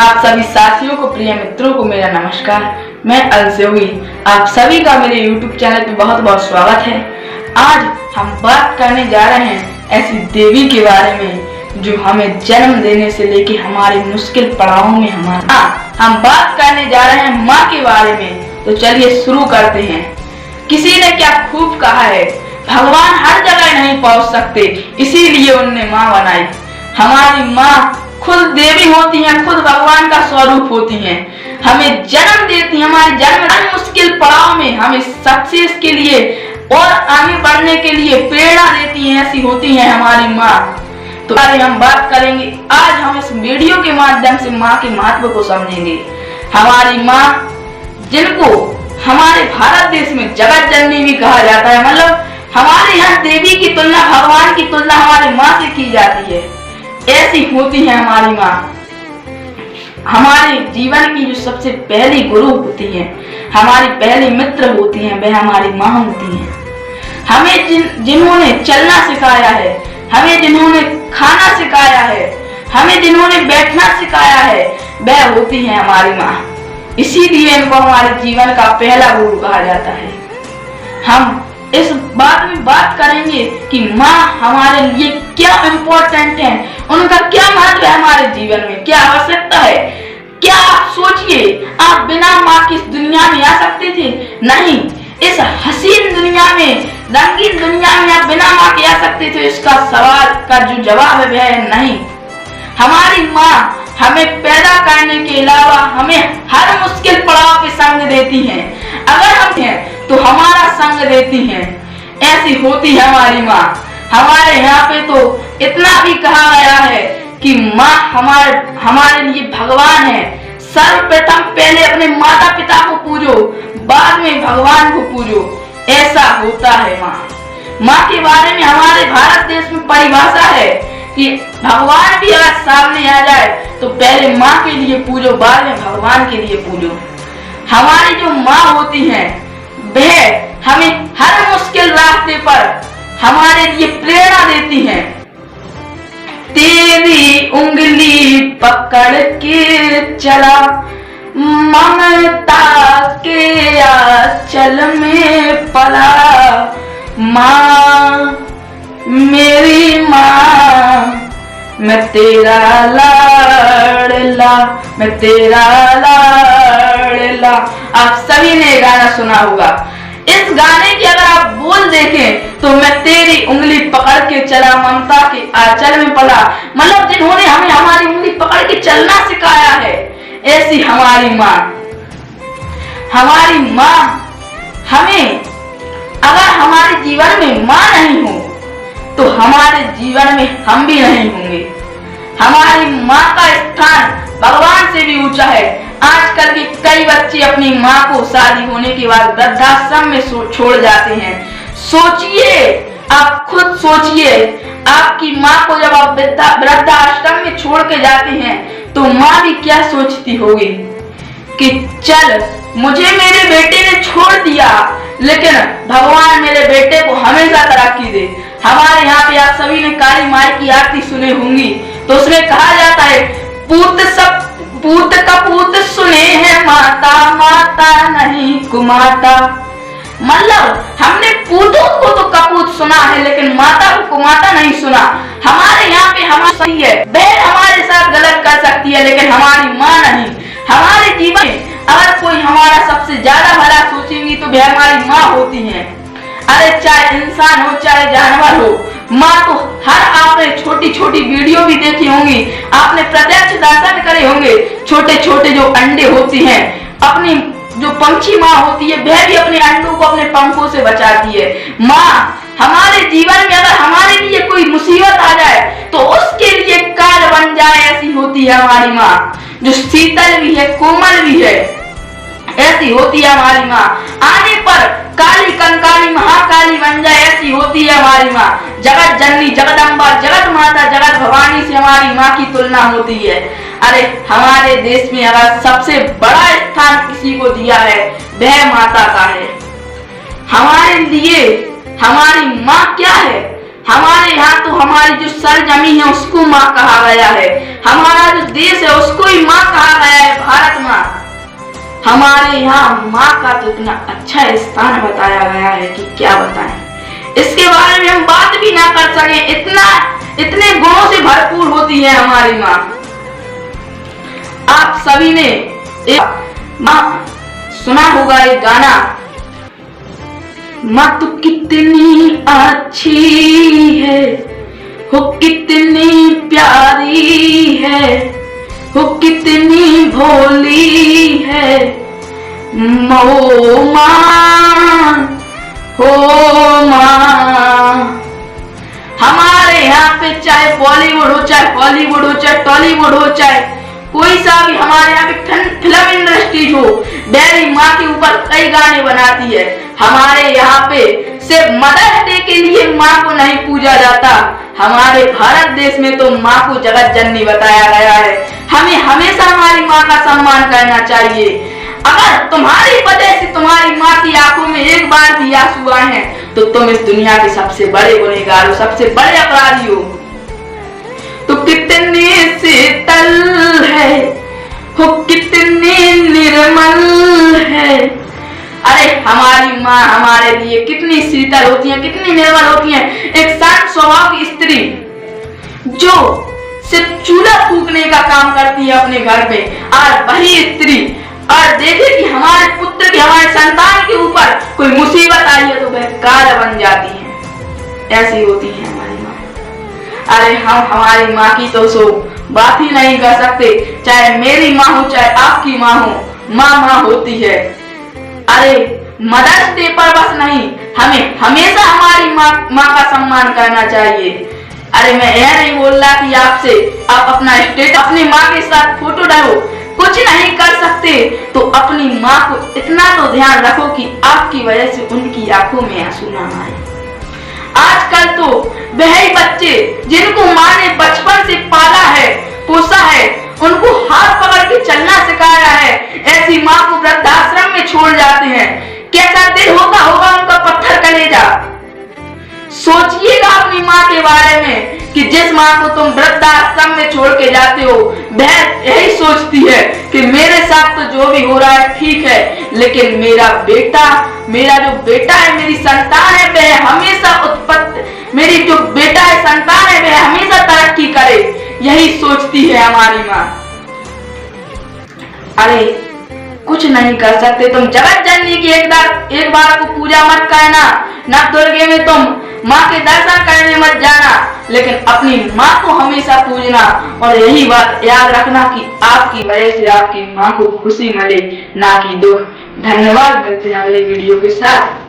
आप सभी साथियों को, प्रिय मित्रों को मेरा नमस्कार। मैं अलसेवी, आप सभी का मेरे YouTube चैनल पे बहुत बहुत स्वागत है। आज हम बात करने जा रहे हैं ऐसी देवी के बारे में जो हमें जन्म देने से लेके हमारे मुश्किल पड़ावों में हम बात करने जा रहे हैं माँ के बारे में। तो चलिए शुरू करते हैं। किसी ने क्या खूब कहा है, भगवान हर जगह नहीं पहुँच सकते, इसीलिए उनने माँ बनाई। हमारी माँ खुद देवी होती हैं, खुद भगवान का स्वरूप होती हैं, हमें जन्म देती हैं। हमारे जन्म मुश्किल पड़ाव में हमें सक्सेस के लिए और आगे बढ़ने के लिए प्रेरणा देती हैं, ऐसी होती हैं हमारी माँ। तो आज हम बात करेंगे, आज हम इस वीडियो के माध्यम से माँ के महत्व को समझेंगे। हमारी माँ, जिनको हमारे भारत देश में जगत जननी भी कहा जाता है, मतलब हमारे यहाँ देवी की तुलना, भगवान की तुलना हमारी माँ से की जाती है, ऐसी होती है हमारी माँ। हमारे जीवन की जो सबसे पहली गुरु होती है, हमारी पहली मित्र होती है, वह हमारी माँ होती है। हमें जिन्होंने चलना सिखाया है, हमें जिन्होंने खाना सिखाया है, हमें जिन्होंने बैठना सिखाया है, वह होती है हमारी माँ। इसीलिए इनको हमारे जीवन का पहला गुरु कहा जाता है। हम इस बात में बात करेंगे कि माँ हमारे लिए क्या इम्पोर्टेंट है, उनका क्या महत्व है हमारे जीवन में, क्या आवश्यकता है। क्या आप सोचिए, आप बिना माँ की इस दुनिया में आ सकते थे? नहीं। इस हसीन दुनिया में, रंगीन दुनिया में आप बिना माँ के आ सकते थे? इसका सवाल का जो जवाब है वह है नहीं। हमारी माँ हमें पैदा करने के अलावा हमें हर मुश्किल पड़ाव पे संग देती हैं। अगर हम हैं तो हमारा संग देती हैं, ऐसी होती है हमारी माँ। हमारे यहाँ पे तो इतना भी कहा गया है कि माँ हमारे लिए भगवान है। सर्वप्रथम पहले अपने माता पिता को पूजो, बाद में भगवान को पूजो, ऐसा होता है माँ। माँ के बारे में हमारे भारत देश में परिभाषा है कि भगवान भी अगर सामने आ जाए तो पहले माँ के लिए पूजो, बाद में भगवान के लिए पूजो। हमारी जो माँ होती है वह हमें हर मुश्किल रास्ते पर हमारे लिए प्रेरणा देती हैं। तेरी उंगली पकड़ के चला, ममता के आंचल में पला, माँ मेरी माँ, मैं तेरा लाडला, मैं तेरा लाडला। आप सभी ने गाना सुना होगा। इस गाने की अगर आप बोल देखें तो मैं तेरी उंगली पकड़ के चला, ममता के आंचल में पला, मतलब जिन्होंने हमें हमारी उंगली पकड़ के चलना सिखाया है, ऐसी हमारी माँ। हमारी माँ हमें, अगर हमारे जीवन में माँ नहीं हो तो हमारे जीवन में हम भी नहीं होंगे। हमारी माँ का स्थान भगवान से भी ऊंचा है। आजकल के कई बच्चे अपनी माँ को शादी होने के बाद वृद्धाश्रम में छोड़ जाते हैं। सोचिए, आप खुद सोचिए, आपकी माँ को जब आप वृद्धाश्रम में छोड़ के जाते हैं तो माँ भी क्या सोचती होगी कि चल, मुझे मेरे बेटे ने छोड़ दिया, लेकिन भगवान मेरे बेटे को हमेशा तरक्की दे। हमारे यहाँ पे आप सभी ने काली माई की आरती सुने होंगी, तो उसमें कहा जाता है, पूत कपूत सुने हैं माता, माता नहीं कुमाता। मतलब हमने पूतों को तो कपूत सुना है, लेकिन माता को कुमाता नहीं सुना। हमारे यहाँ पे हमारा सही है, बहन हमारे साथ गलत कर सकती है, लेकिन हमारी माँ नहीं। हमारे जीवन में अगर कोई हमारा सबसे ज्यादा भला सोचेंगी तो वह हमारी माँ होती है। अरे चाहे इंसान हो चाहे जानवर हो, माँ तो हर, आपने छोटी छोटी वीडियो भी देखी होंगी, आपने प्रत्यक्ष दर्शन करे होंगे। छोटे छोटे जो अंडे होते हैं, अपनी जो पंछी माँ होती है वह भी अपने अंडों को अपने पंखों से बचाती है। माँ हमारे जीवन में अगर हमारे लिए कोई मुसीबत आ जाए तो उसके लिए काल बन जाए, ऐसी होती है हमारी माँ। जो शीतल भी है, कोमल भी है, ऐसी होती है हमारी माँ। आने पर काली कंकाली महाकाली बन जाए, ऐसी होती है हमारी माँ। जगत जननी, जगदम्बा, जगत माता, जगत भवानी से हमारी माँ की तुलना होती है। अरे हमारे देश में अगर सबसे बड़ा स्थान किसी को दिया है वह माता का है। हमारे लिए हमारी माँ क्या है? हमारे यहाँ तो हमारी जो सरजमी है उसको माँ कहा गया है, हमारा जो देश है उसको ही माँ कहा हमारे यहाँ माँ का तो इतना अच्छा स्थान बताया गया है कि क्या बताएं। इसके बारे में हम बात भी ना कर सके, इतने गुणों से भरपूर होती है हमारी माँ। आप सभी ने माँ सुना होगा एक गाना, माँ तू कितनी अच्छी है, हो कितनी प्यारी है, हो कितनी भोली है, ओ माँ हो माँ। हमारे यहाँ पे चाहे बॉलीवुड हो, चाहे हॉलीवुड हो, चाहे टॉलीवुड हो, चाहे कोई सा भी हमारे यहाँ पे फिल्म इंडस्ट्री हो, डेयरी माँ के ऊपर कई गाने बनाती है। हमारे यहाँ पे सिर्फ मदर्स डे के लिए माँ को नहीं पूजा जाता, हमारे भारत देश में तो माँ को जगत जननी बताया गया है। हमें हमेशा हमारी माँ का सम्मान करना चाहिए। अगर तुम्हारी वजह से तुम्हारी माँ की आंखों में एक बार भी आंसू आए हैं तो तुम इस दुनिया के सबसे बड़े गुनहगार हो, सबसे बड़े अपराधी हो। तो कितनी शीतल है, हो कितनी निर्मल है। अरे हमारी माँ हमारे लिए कितनी शीतल होती है, कितनी निर्मल होती है। एक शांत स्वभाव की स्त्री जो सिर्फ चूल्हा फूकने का काम करती है अपने घर पे, और वही स्त्री और देखे कि हमारे पुत्र की, हमारे संतान के ऊपर कोई मुसीबत आई है तो वह कार बन जाती है। ऐसी होती है हमारी माँ। अरे हम हमारी माँ की तो सो बात ही नहीं कर सकते, चाहे मेरी माँ हो चाहे आपकी माँ हो, माँ माँ होती है। अरे मदर्स डे पर बस नहीं, हमें हमेशा हमारी माँ का सम्मान करना चाहिए। अरे मैं यह नहीं बोल रहा कि आपसे आप अपना स्टेटस अपनी माँ के साथ फोटो डालो, कुछ नहीं कर सकते तो अपनी माँ को इतना तो ध्यान रखो कि आपकी वजह से उनकी आंखों में आंसू ना आए। आजकल तो वही बच्चे जिनको माँ ने बचपन से पाला है, पोसा है, उनको हाथ पकड़ के चलना सिखाया है, ऐसी माँ को वृद्धाश्रम में छोड़ जाते हैं। कैसा दिल होता होगा उनका पत्थर कलेजा। सोचिएगा अपनी माँ के बारे में कि जिस माँ को तुम वृद्धाश्रम में छोड़ के जाते हो, वह यही सोचती है कि मेरे साथ तो जो भी हो रहा है ठीक है, लेकिन मेरा जो बेटा है, मेरी संतान है, वह हमेशा मेरी जो बेटा है, संतान है, वह हमेशा तरक्की करे। यही सोचती है हमारी माँ। अरे कुछ नहीं कर सकते, तुम जगत जननी की एक बार को पूजा मत करना, न दुर्गे में तुम माँ के दर्शन करने मत जाना, लेकिन अपनी माँ को हमेशा पूजना। और यही बात याद रखना कि आपकी वजह से आपकी माँ को खुशी मिले, ना कि दुख। धन्यवाद। मिलते हैं अगले वीडियो के साथ।